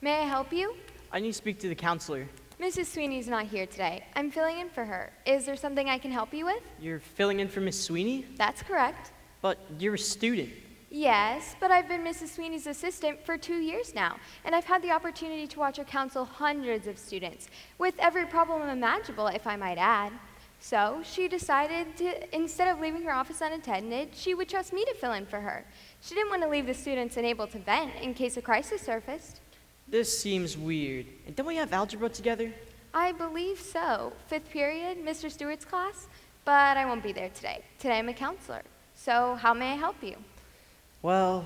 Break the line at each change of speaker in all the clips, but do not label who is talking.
May I help you?
I need to speak to the counselor.
Mrs. Sweeney's not here today. I'm filling in for her. Is there something I can help you with?
You're filling in for Miss Sweeney?
That's correct.
But you're a student.
Yes, but I've been Mrs. Sweeney's assistant for 2 years now, and I've had the opportunity to watch her counsel hundreds of students, with every problem imaginable, if I might add. So she decided to, instead of leaving her office unattended, she would trust me to fill in for her. She didn't want to leave the students unable to vent in case a crisis surfaced.
This seems weird. And don't we have algebra together?
I believe so. 5th period, Mr. Stewart's class, but I won't be there today. Today I'm a counselor. So how may I help you?
Well...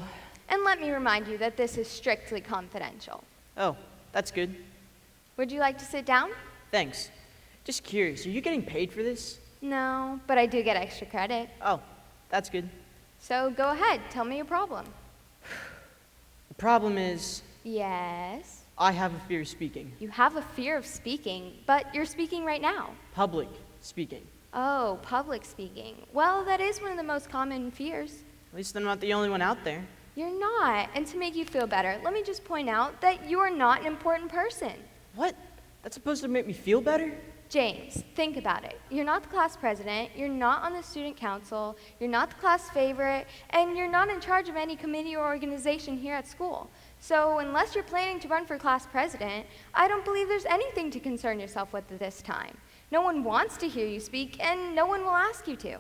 And let me remind you that this is strictly confidential.
Oh, that's good.
Would you like to sit down?
Thanks. Just curious, are you getting paid for this?
No, but I do get extra credit.
Oh, that's good.
So go ahead, tell me your problem.
The problem is,
Yes?
I have a fear of speaking.
You have a fear of speaking, but you're speaking right now.
Public speaking.
Oh, public speaking. Well, that is one of the most common fears.
At least I'm not the only one out there.
You're not. And to make you feel better, let me just point out that you are not an important person.
What? That's supposed to make me feel better?
James, think about it. You're not the class president, you're not on the student council, you're not the class favorite, and you're not in charge of any committee or organization here at school. So unless you're planning to run for class president, I don't believe there's anything to concern yourself with at this time. No one wants to hear you speak, and no one will ask you to.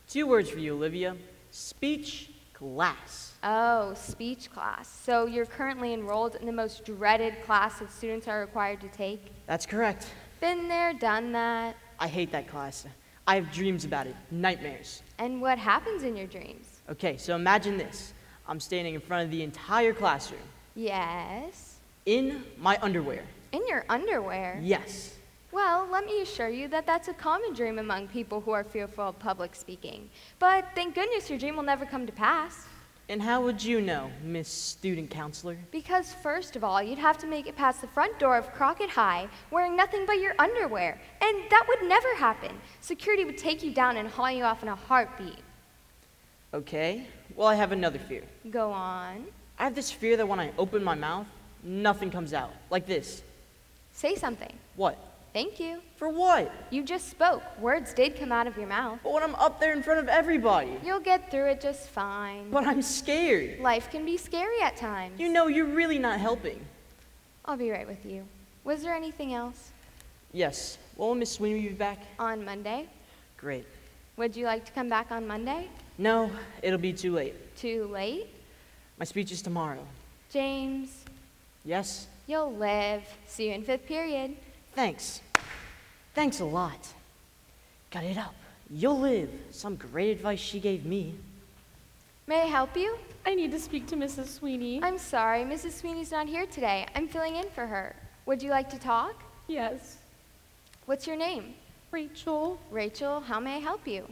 2 words for you, Olivia. Speech class.
Oh, speech class. So you're currently enrolled in the most dreaded class that students are required to take?
That's correct.
Been there, done that.
I hate that class. I have dreams about it. Nightmares.
And what happens in your dreams?
Okay, so imagine this. I'm standing in front of the entire classroom.
Yes?
In my underwear.
In your underwear?
Yes.
Well, let me assure you that that's a common dream among people who are fearful of public speaking. But thank goodness your dream will never come to pass.
And how would you know, Miss Student Counselor?
Because first of all, you'd have to make it past the front door of Crockett High wearing nothing but your underwear. And that would never happen. Security would take you down and haul you off in a heartbeat.
Okay, well, I have another fear.
Go on.
I have this fear that when I open my mouth, nothing comes out. Like this.
Say something.
What?
Thank you.
For what?
You just spoke. Words did come out of your mouth.
But when I'm up there in front of everybody.
You'll get through it just fine.
But I'm scared.
Life can be scary at times.
You know, you're really not helping.
I'll be right with you. Was there anything else?
Yes. Well, will Miss Sweeney be back?
On Monday?
Great.
Would you like to come back on Monday?
No, it'll be too late.
Too late?
My speech is tomorrow.
James,
Yes?
you'll live. See you in 5th period.
Thanks. Thanks a lot. Got it up. You'll live. Some great advice she gave me.
May I help you?
I need to speak to Mrs. Sweeney.
I'm sorry, Mrs. Sweeney's not here today. I'm filling in for her. Would you like to talk?
Yes.
What's your name?
Rachel,
Rachel, how may I help you?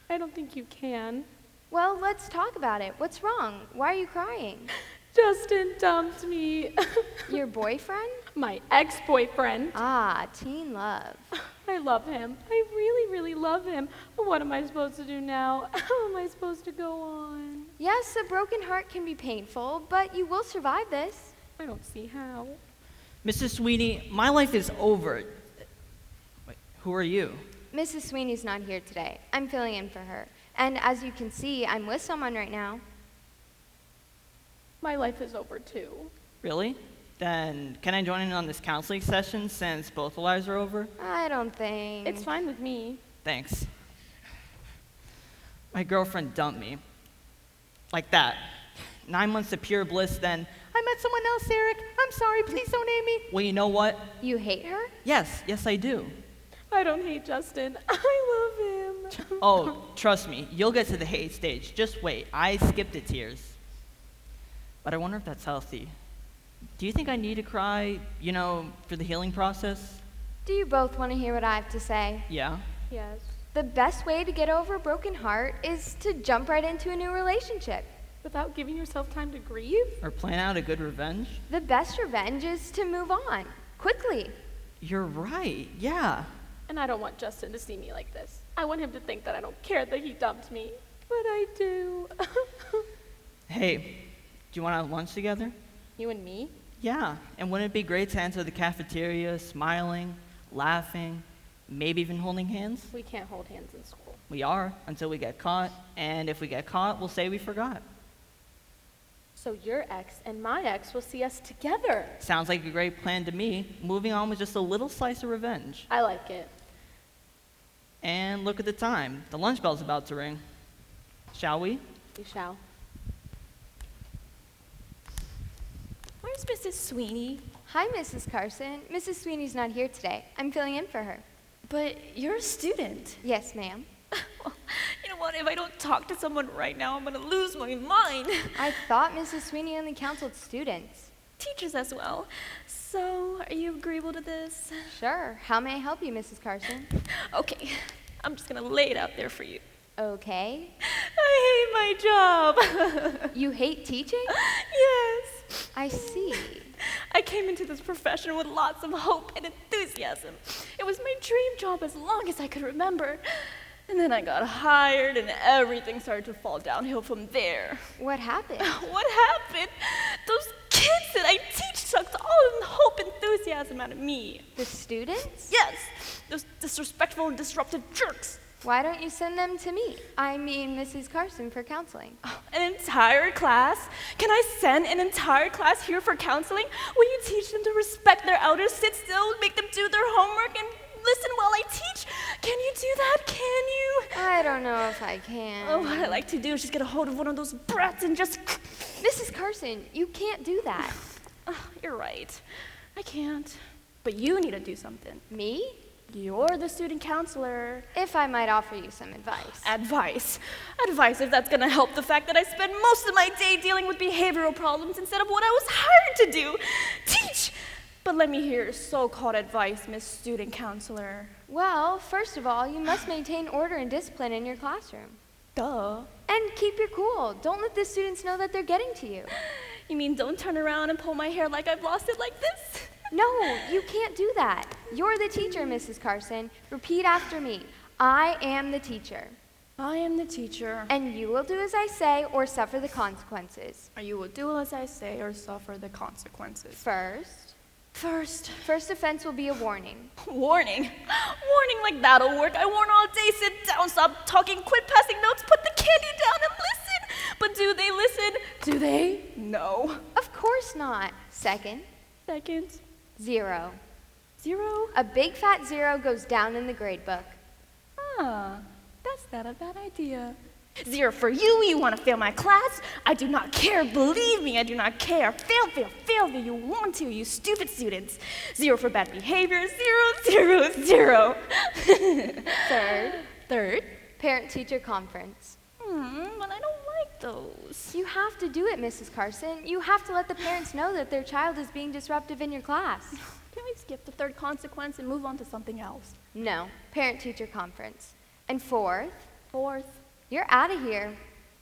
I don't think you can.
Well, let's talk about it. What's wrong? Why are you crying?
Justin dumped me.
Your boyfriend?
My ex-boyfriend.
Ah, teen love.
I love him. I really, really love him. What am I supposed to do now? How am I supposed to go on?
Yes, a broken heart can be painful, but you will survive this.
I don't see how.
Mrs. Sweeney, my life is over. Wait, who are you?
Mrs. Sweeney's not here today. I'm filling in for her. And as you can see, I'm with someone right now.
My life is over too.
Really? Then can I join in on this counseling session since both the lives are over?
I don't think...
It's fine with me.
Thanks. My girlfriend dumped me. Like that. 9 months of pure bliss, then I met someone else, Eric. I'm sorry, please don't hate me. Well, you know what?
You hate her?
Yes, I do.
I don't hate Justin. I love him.
Oh, trust me, you'll get to the hate stage. Just wait. I skipped the tears. But I wonder if that's healthy. Do you think I need to cry, for the healing process?
Do you both want to hear what I have to say?
Yeah.
Yes.
The best way to get over a broken heart is to jump right into a new relationship.
Without giving yourself time to grieve?
Or plan out a good revenge?
The best revenge is to move on, quickly.
You're right, yeah.
And I don't want Justin to see me like this. I want him to think that I don't care that he dumped me. But I do.
Hey, do you want to have lunch together?
You and me?
Yeah, and wouldn't it be great to enter the cafeteria smiling, laughing, maybe even holding hands?
We can't hold hands in school.
We are, until we get caught, and if we get caught, we'll say we forgot.
So your ex and my ex will see us together.
Sounds like a great plan to me. Moving on with just a little slice of revenge.
I like it.
And look at the time. The lunch bell's about to ring. Shall we?
We shall.
Where's Mrs. Sweeney?
Hi, Mrs. Carson. Mrs. Sweeney's not here today. I'm filling in for her.
But you're a student.
Yes, ma'am.
Well, you know what? If I don't talk to someone right now, I'm gonna lose my mind.
I thought Mrs. Sweeney only counseled students.
Teachers as well. So, are you agreeable to this?
Sure. How may I help you, Mrs. Carson?
Okay, I'm just gonna lay it out there for you.
Okay.
I hate my job.
You hate teaching?
Yes.
I see.
I came into this profession with lots of hope and enthusiasm. It was my dream job as long as I could remember. And then I got hired and everything started to fall downhill from there.
What happened?
What happened? Those kids that I teach sucked all the hope and enthusiasm out of me.
The students?
Yes, those disrespectful and disruptive jerks.
Why don't you send them to me? I mean, Mrs. Carson, for counseling.
An entire class? Can I send an entire class here for counseling? Will you teach them to respect their elders, sit still, make them do their homework, and listen while I teach? Can you do that? Can you?
I don't know if I can.
Oh, what I like to do is just get a hold of one of those brats and just...
Mrs. Carson, you can't do that.
Oh, you're right. I can't. But you need to do something.
Me?
You're the student counselor.
If I might offer you some advice.
Advice. Advice if that's gonna help the fact that I spend most of my day dealing with behavioral problems instead of what I was hired to do. Teach! But let me hear your so-called advice, Miss Student Counselor.
Well, first of all, you must maintain order and discipline in your classroom.
Duh.
And keep your cool. Don't let the students know that they're getting to you.
You mean don't turn around and pull my hair like I've lost it like this?
No, you can't do that. You're the teacher, Mrs. Carson. Repeat after me. I am the teacher.
I am the teacher.
And you will do as I say or suffer the consequences.
You will do as I say or suffer the consequences.
First offense will be a warning.
Warning? Warning like that'll work. I warn all day, sit down, stop talking, quit passing notes, put the candy down and listen. But do they listen? Do they? No.
Of course not. Second,
Second.
0.
0?
A big fat 0 goes down in the grade book.
That's not a bad idea. 0 for you, you want to fail my class? I do not care, believe me, I do not care. Fail, you want to, you stupid students. 0 for bad behavior, 0, 0, 0. Third?
Parent-teacher conference.
But I don't like those.
You have to do it, Mrs. Carson. You have to let the parents know that their child is being disruptive in your class.
Can we skip the third consequence and move on to something else?
No, parent-teacher conference. And fourth,
Fourth,
you're out of here.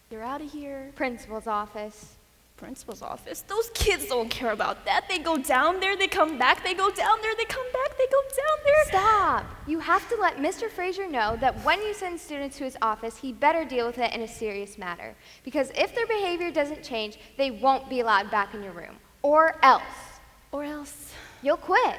you're out of here.
Principal's office.
Principal's office? Those kids don't care about that. They go down there, they come back, they go down there, they come back, they go down there.
Stop! You have to let Mr. Fraser know that when you send students to his office, he better deal with it in a serious matter. Because if their behavior doesn't change, they won't be allowed back in your room. Or else.
Or else,
You'll quit.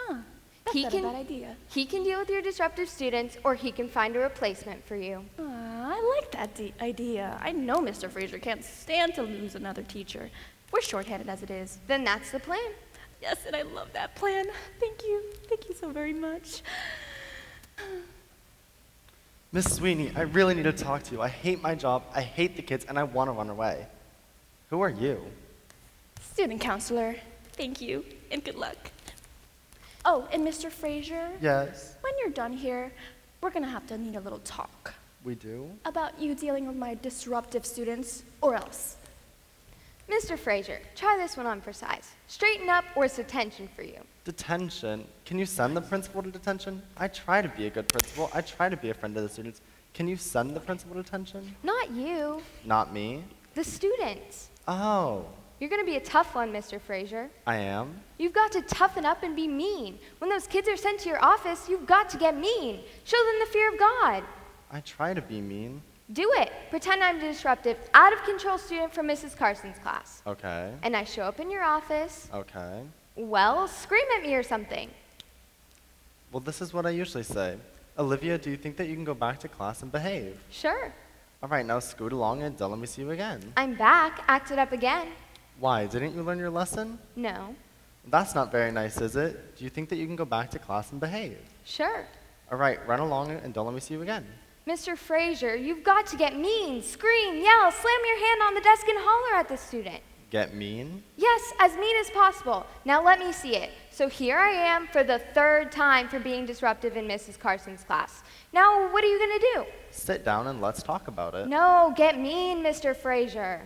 that's
He
not
can-
a bad idea.
He can deal with your disruptive students, or he can find a replacement for you.
I like that idea. I know Mr. Fraser can't stand to lose another teacher. We're shorthanded as it is.
Then that's the plan.
Yes, and I love that plan. Thank you. Thank you so very much.
Miss Sweeney, I really need to talk to you. I hate my job, I hate the kids, and I want to run away. Who are you?
Student counselor, thank you, and good luck. Oh, and Mr. Fraser,
Yes,
when you're done here, we're gonna have to need a little talk
we do.
about you dealing with my disruptive students, or else.
Mr. Fraser, try this one on for size. Straighten up, or it's detention for you.
Detention. Can you send the principal to detention? I try to be a good principal. I try to be a friend to the students. Can you send the principal to detention?
Not you,
Not me.
the students.
Oh,
You're going to be a tough one, Mr. Fraser.
I am?
You've got to toughen up and be mean. When those kids are sent to your office, you've got to get mean. Show them the fear of God.
I try to be mean.
Do it. Pretend I'm a disruptive, out of control student from Mrs. Carson's class.
Okay.
And I show up in your office.
Okay.
Well, scream at me or something.
Well, this is what I usually say. Olivia, do you think that you can go back to class and behave?
Sure.
All right, now scoot along and don't let me see you again.
I'm back. Acted up again.
Why? Didn't you learn your lesson?
No.
That's not very nice, is it? Do you think that you can go back to class and behave?
Sure.
All right, run along and don't let me see you again.
Mr. Frazier, you've got to get mean, scream, yell, slam your hand on the desk and holler at the student.
Get mean?
Yes, as mean as possible. Now let me see it. So here I am for the third time for being disruptive in Mrs. Carson's class. Now what are you going to do?
Sit down and let's talk about it.
No, get mean, Mr. Frazier.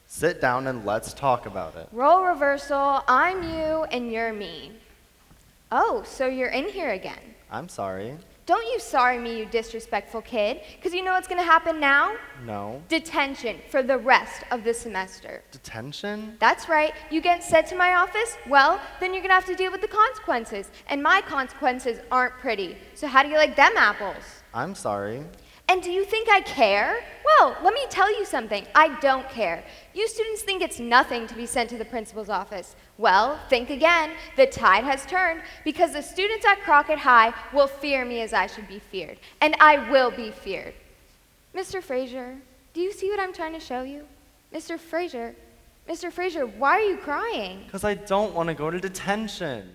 Sit down and let's talk about it.
Role reversal, I'm you and you're me. Oh, so you're in here again.
I'm sorry.
Don't you sorry me, you disrespectful kid, because you know what's going to happen now?
No.
Detention for the rest of the semester.
Detention?
That's right. You get sent to my office? Well, then you're going to have to deal with the consequences. And my consequences aren't pretty. So how do you like them apples?
I'm sorry.
And do you think I care? Well, let me tell you something. I don't care. You students think it's nothing to be sent to the principal's office. Well, think again. The tide has turned because the students at Crockett High will fear me as I should be feared. And I will be feared. Mr. Frazier, do you see what I'm trying to show you? Mr. Frazier, why are you crying?
Because I don't want to go to detention.